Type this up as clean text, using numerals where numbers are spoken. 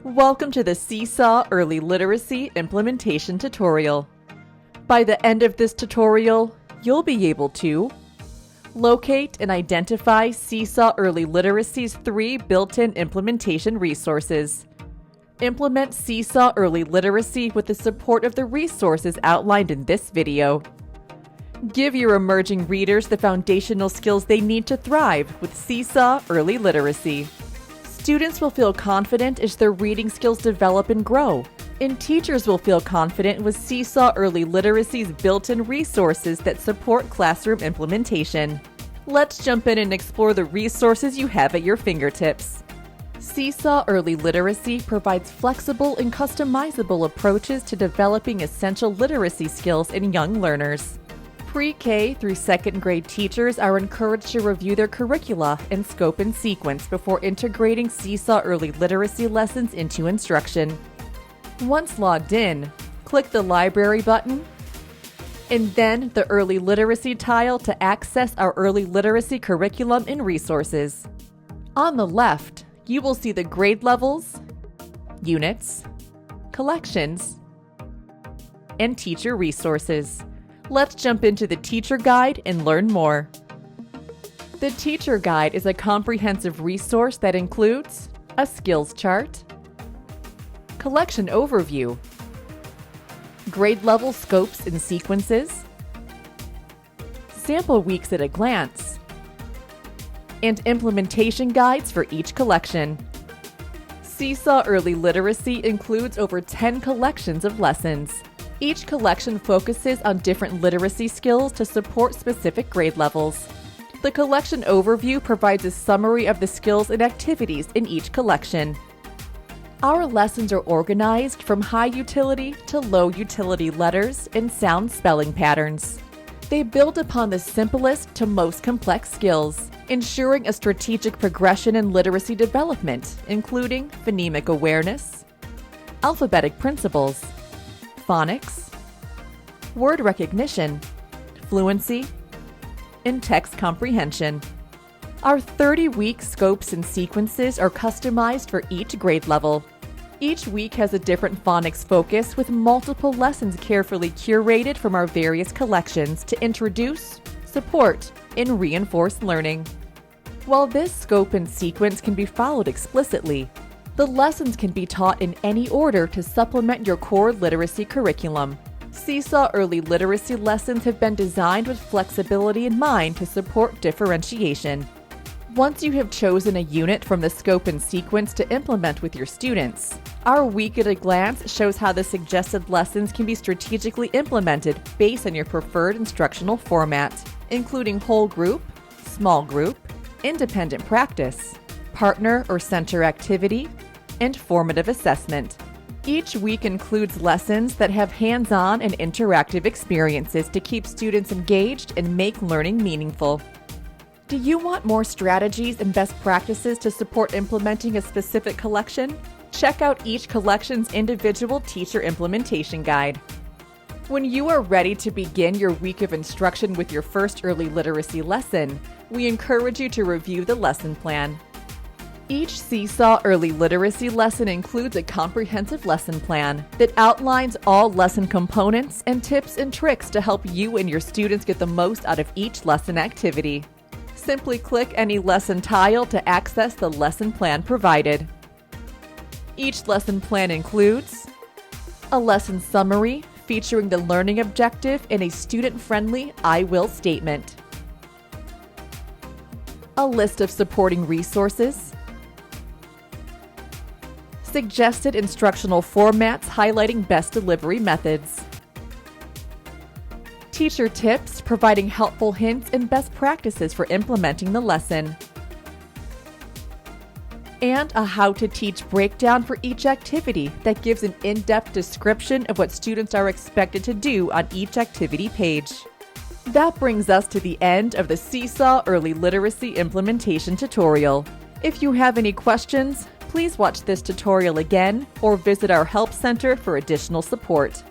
Welcome to the Seesaw Early Literacy Implementation Tutorial. By the end of this tutorial, you'll be able to locate and identify Seesaw Early Literacy's 3 built-in implementation resources. Implement Seesaw Early Literacy with the support of the resources outlined in this video. Give your emerging readers the foundational skills they need to thrive with Seesaw Early Literacy. Students will feel confident as their reading skills develop and grow, and teachers will feel confident with Seesaw Early Literacy's built-in resources that support classroom implementation. Let's jump in and explore the resources you have at your fingertips. Seesaw Early Literacy provides flexible and customizable approaches to developing essential literacy skills in young learners. Pre-K through 2nd grade teachers are encouraged to review their curricula in scope and sequence before integrating Seesaw Early Literacy lessons into instruction. Once logged in, click the Library button and then the Early Literacy tile to access our Early Literacy curriculum and resources. On the left, you will see the grade levels, units, collections, and teacher resources. Let's jump into the Teacher Guide and learn more. The Teacher Guide is a comprehensive resource that includes a skills chart, collection overview, grade level scopes and sequences, sample weeks at a glance, and implementation guides for each collection. Seesaw Early Literacy includes over 10 collections of lessons. Each collection focuses on different literacy skills to support specific grade levels. The collection overview provides a summary of the skills and activities in each collection. Our lessons are organized from high utility to low utility letters and sound spelling patterns. They build upon the simplest to most complex skills, ensuring a strategic progression in literacy development, including phonemic awareness, alphabetic principles, phonics, word recognition, fluency, and text comprehension. Our 30-week scopes and sequences are customized for each grade level. Each week has a different phonics focus with multiple lessons carefully curated from our various collections to introduce, support, and reinforce learning. While this scope and sequence can be followed explicitly, the lessons can be taught in any order to supplement your core literacy curriculum. Seesaw Early Literacy lessons have been designed with flexibility in mind to support differentiation. Once you have chosen a unit from the scope and sequence to implement with your students, our Week at a Glance shows how the suggested lessons can be strategically implemented based on your preferred instructional format, including whole group, small group, independent practice, partner or center activity, and formative assessment. Each week includes lessons that have hands-on and interactive experiences to keep students engaged and make learning meaningful. Do you want more strategies and best practices to support implementing a specific collection? Check out each collection's individual teacher implementation guide. When you are ready to begin your week of instruction with your first early literacy lesson, we encourage you to review the lesson plan. Each Seesaw Early Literacy lesson includes a comprehensive lesson plan that outlines all lesson components and tips and tricks to help you and your students get the most out of each lesson activity. Simply click any lesson tile to access the lesson plan provided. Each lesson plan includes a lesson summary featuring the learning objective and a student-friendly I will statement, a list of supporting resources, suggested instructional formats highlighting best delivery methods, teacher tips providing helpful hints and best practices for implementing the lesson, and a how to teach breakdown for each activity that gives an in-depth description of what students are expected to do on each activity page. That brings us to the end of the Seesaw Early Literacy Implementation tutorial. If you have any questions, please watch this tutorial again or visit our Help Center for additional support.